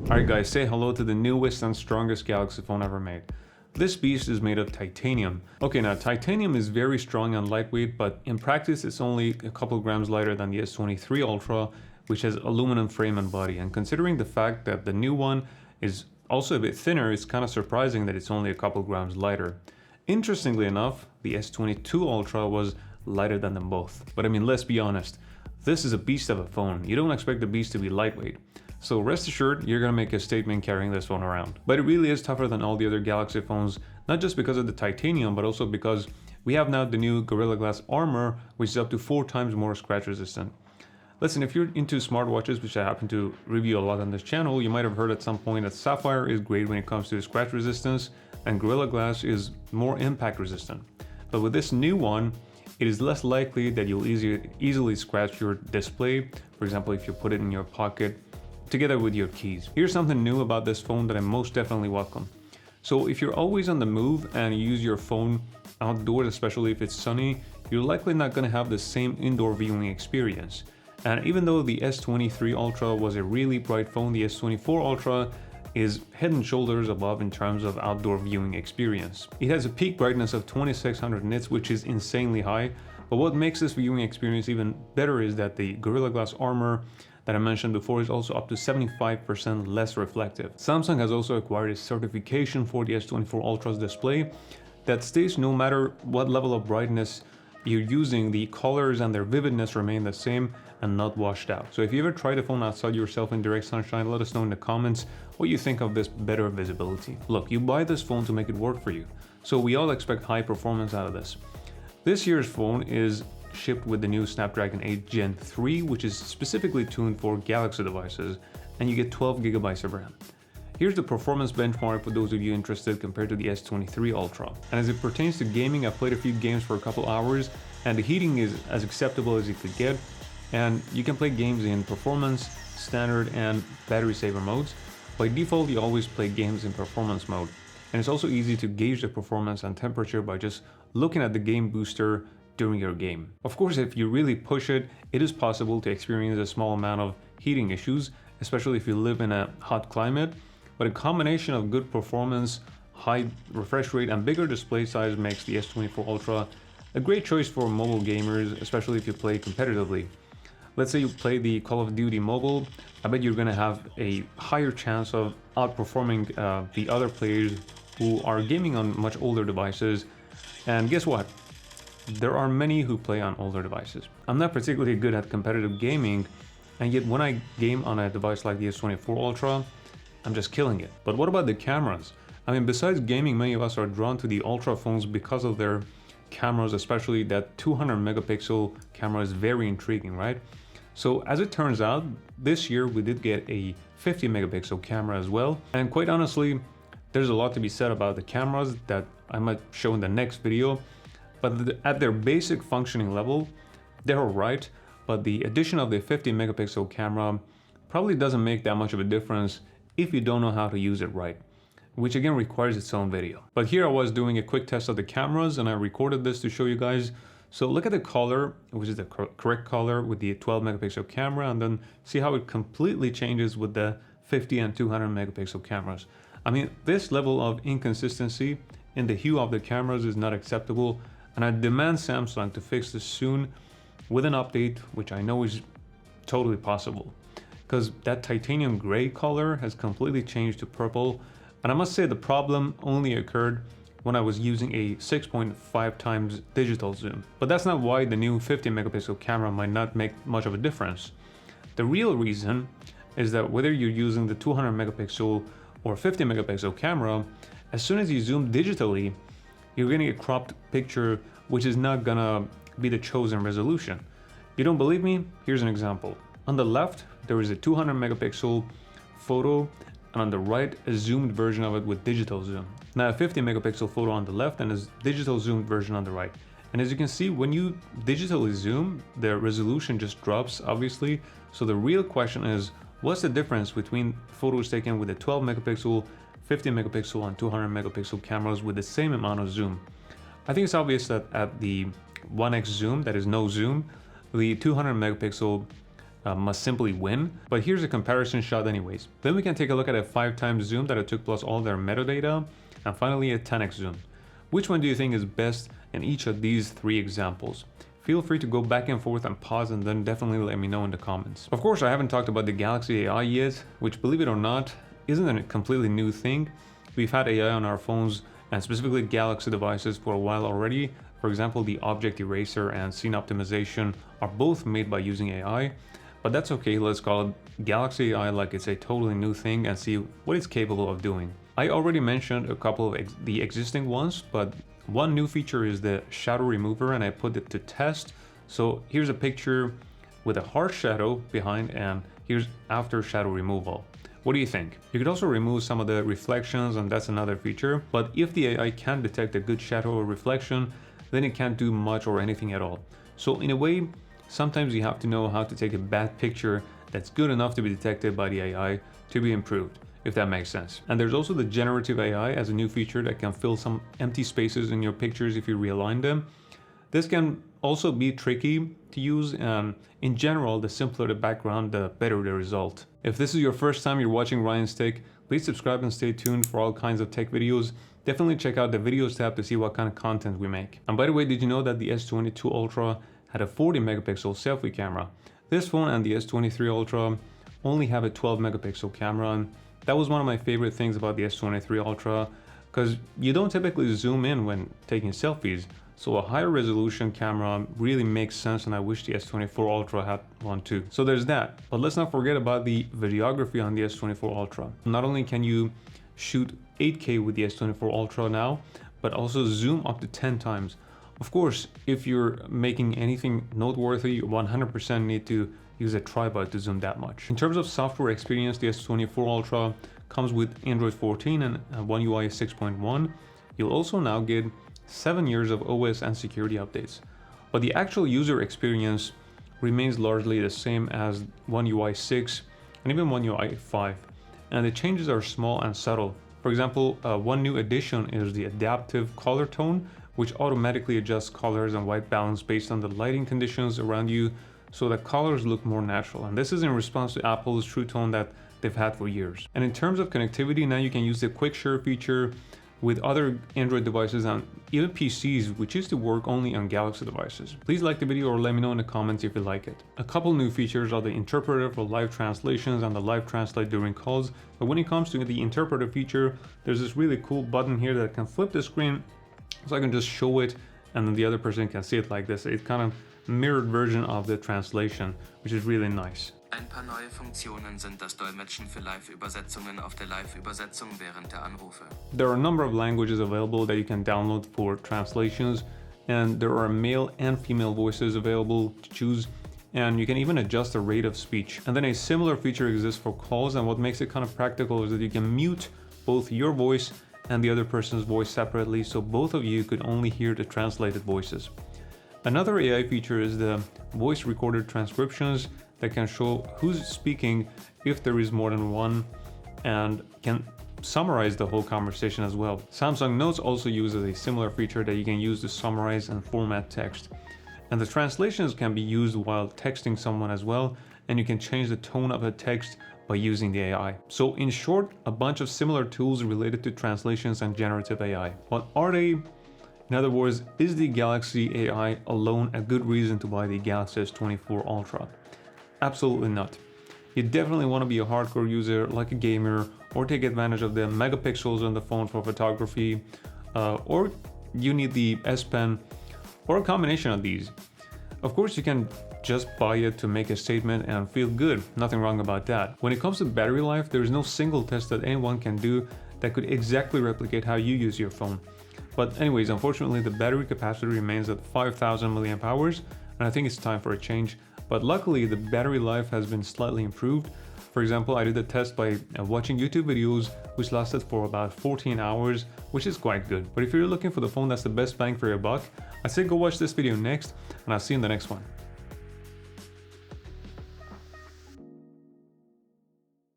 Alright guys, say hello to the newest and strongest Galaxy phone ever made. This beast is made of titanium. Okay, now titanium is very strong and lightweight, but in practice it's only a couple grams lighter than the S23 Ultra, which has aluminum frame and body. And considering the fact that the new one is also a bit thinner, it's kind of surprising that it's only a couple grams lighter. Interestingly enough, the S22 Ultra was lighter than them both. But I mean, let's be honest, this is a beast of a phone. You don't expect the beast to be lightweight. So rest assured, you're gonna make a statement carrying this phone around. But it really is tougher than all the other Galaxy phones, not just because of the titanium, but also because we have now the new Gorilla Glass armor, which is up to 4 times more scratch resistant. Listen, if you're into smartwatches, which I happen to review a lot on this channel, you might have heard at some point that Sapphire is great when it comes to scratch resistance, and Gorilla Glass is more impact resistant. But with this new one, it is less likely that you'll easily scratch your display, for example, if you put it in your pocket, together with your keys. Here's something new about this phone that I most definitely welcome. So if you're always on the move and you use your phone outdoors, especially if it's sunny, you're likely not going to have the same indoor viewing experience. And even though the S23 Ultra was a really bright phone, the S24 Ultra is head and shoulders above in terms of outdoor viewing experience. It has a peak brightness of 2600 nits, which is insanely high, but what makes this viewing experience even better is that the Gorilla Glass armor that I mentioned before is also up to 75% less reflective. Samsung has also acquired a certification for the S24 Ultra's display that states no matter what level of brightness you're using, the colors and their vividness remain the same and not washed out. So if you ever try the phone outside yourself in direct sunshine, let us know in the comments what you think of this better visibility. Look, you buy this phone to make it work for you, so we all expect high performance out of this. This year's phone is shipped with the new Snapdragon 8 Gen 3, which is specifically tuned for Galaxy devices, and you get 12 GB of RAM. Here's the performance benchmark for those of you interested compared to the S23 Ultra. And as it pertains to gaming, I played a few games for a couple hours, and the heating is as acceptable as you could get, and you can play games in performance, standard, and battery saver modes. By default, you always play games in performance mode, and it's also easy to gauge the performance and temperature by just looking at the game booster during your game. Of course, if you really push it, it is possible to experience a small amount of heating issues, especially if you live in a hot climate, but a combination of good performance, high refresh rate, and bigger display size makes the S24 Ultra a great choice for mobile gamers, especially if you play competitively. Let's say you play the Call of Duty mobile, I bet you're gonna have a higher chance of outperforming the other players who are gaming on much older devices. And guess what? There are many who play on older devices. I'm not particularly good at competitive gaming, and yet when I game on a device like the S24 Ultra, I'm just killing it. But what about the cameras? I mean, besides gaming, many of us are drawn to the Ultra phones because of their cameras, especially that 200 megapixel camera is very intriguing, right? So as it turns out, this year we did get a 50 megapixel camera as well. And quite honestly, there's a lot to be said about the cameras that I might show in the next video. But at their basic functioning level, they're alright, but the addition of the 50 megapixel camera probably doesn't make that much of a difference if you don't know how to use it right, which again requires its own video. But here I was doing a quick test of the cameras and I recorded this to show you guys. So look at the color, which is the correct color with the 12 megapixel camera, and then see how it completely changes with the 50 and 200 megapixel cameras. I mean, this level of inconsistency in the hue of the cameras is not acceptable. And I demand Samsung to fix this soon with an update, which I know is totally possible. Because that titanium gray color has completely changed to purple. And I must say the problem only occurred when I was using a 6.5 times digital zoom. But that's not why the new 50 megapixel camera might not make much of a difference. The real reason is that whether you're using the 200 megapixel or 50 megapixel camera, as soon as you zoom digitally, you're getting a cropped picture which is not gonna be the chosen resolution. You don't believe me? Here's an example. On the left, there is a 200 megapixel photo, and on the right, a zoomed version of it with digital zoom. Now a 50 megapixel photo on the left and a digital zoomed version on the right. And as you can see, when you digitally zoom, the resolution just drops, obviously. So the real question is, what's the difference between photos taken with a 12 megapixel, 50 megapixel and 200 megapixel cameras with the same amount of zoom? I think it's obvious that at the 1x zoom, that is no zoom, the 200 megapixel must simply win, but here's a comparison shot anyways. Then we can take a look at a 5x zoom that I took plus all their metadata, and finally a 10x zoom. Which one do you think is best in each of these 3 examples? Feel free to go back and forth and pause and then definitely let me know in the comments. Of course, I haven't talked about the Galaxy AI yet, which, believe it or not, isn't a completely new thing. We've had AI on our phones and specifically Galaxy devices for a while already. For example, the object eraser and scene optimization are both made by using AI, but that's okay. Let's call it Galaxy AI like it's a totally new thing and see what it's capable of doing. I already mentioned a couple of the existing ones, but one new feature is the shadow remover, and I put it to test. So here's a picture with a harsh shadow behind, and here's after shadow removal. What do you think? You could also remove some of the reflections, and that's another feature, but if the AI can't detect a good shadow or reflection, then it can't do much or anything at all. So in a way, sometimes you have to know how to take a bad picture that's good enough to be detected by the AI to be improved, if that makes sense. And there's also the generative AI as a new feature that can fill some empty spaces in your pictures if you realign them. This can also be tricky to use, and in general, the simpler the background, the better the result. If this is your first time you're watching Ryan's Tech, please subscribe and stay tuned for all kinds of tech videos. Definitely check out the videos tab to see what kind of content we make. And by the way, did you know that the S22 Ultra had a 40 megapixel selfie camera? This phone and the S23 Ultra only have a 12 megapixel camera, and that was one of my favorite things about the S23 Ultra, because you don't typically zoom in when taking selfies. So a higher resolution camera really makes sense, and I wish the S24 Ultra had one too. So there's that. But let's not forget about the videography on the S24 Ultra. Not only can you shoot 8K with the S24 Ultra now, but also zoom up to 10 times. Of course, if you're making anything noteworthy, you 100% need to use a tripod to zoom that much. In terms of software experience, the S24 Ultra comes with Android 14 and One UI 6.1. You'll also now get 7 years of OS and security updates, but the actual user experience remains largely the same as One UI 6 and even One UI 5, and the changes are small and subtle. For example, one new addition is the adaptive color tone, which automatically adjusts colors and white balance based on the lighting conditions around you, so that colors look more natural. And this is in response to Apple's True Tone that they've had for years. And in terms of connectivity, now you can use the Quick Share feature with other Android devices and even PCs, which used to work only on Galaxy devices. Please like the video or let me know in the comments if you like it. A couple new features are the interpreter for live translations and the live translate during calls. But when it comes to the interpreter feature, there's this really cool button here that can flip the screen, so I can just show it and then the other person can see it like this. It's kind of mirrored version of the translation, which is really nice. Ein paar neue Funktionen sind das Dolmetschen für Live-Übersetzungen auf der Live-Übersetzung während der Anrufe. There are a number of languages available that you can download for translations, and there are male and female voices available to choose, and you can even adjust the rate of speech. And then a similar feature exists for calls, and what makes it kind of practical is that you can mute both your voice and the other person's voice separately, so both of you could only hear the translated voices. Another AI feature is the voice recorded transcriptions that can show who's speaking if there is more than one, and can summarize the whole conversation as well. Samsung Notes also uses a similar feature that you can use to summarize and format text. And the translations can be used while texting someone as well, and you can change the tone of a text by using the AI. So in short, a bunch of similar tools related to translations and generative AI. What are they? In other words, is the Galaxy AI alone a good reason to buy the Galaxy S24 Ultra? Absolutely not. You definitely want to be a hardcore user like a gamer, or take advantage of the megapixels on the phone for photography, or you need the S Pen, or a combination of these. Of course, you can just buy it to make a statement and feel good, nothing wrong about that. When it comes to battery life, there is no single test that anyone can do that could exactly replicate how you use your phone. But anyways, unfortunately, the battery capacity remains at 5,000 milliamp hours, and I think it's time for a change. But luckily, the battery life has been slightly improved. For example, I did a test by watching YouTube videos, which lasted for about 14 hours, which is quite good. But if you're looking for the phone that's the best bang for your buck, I say go watch this video next, and I'll see you in the next one.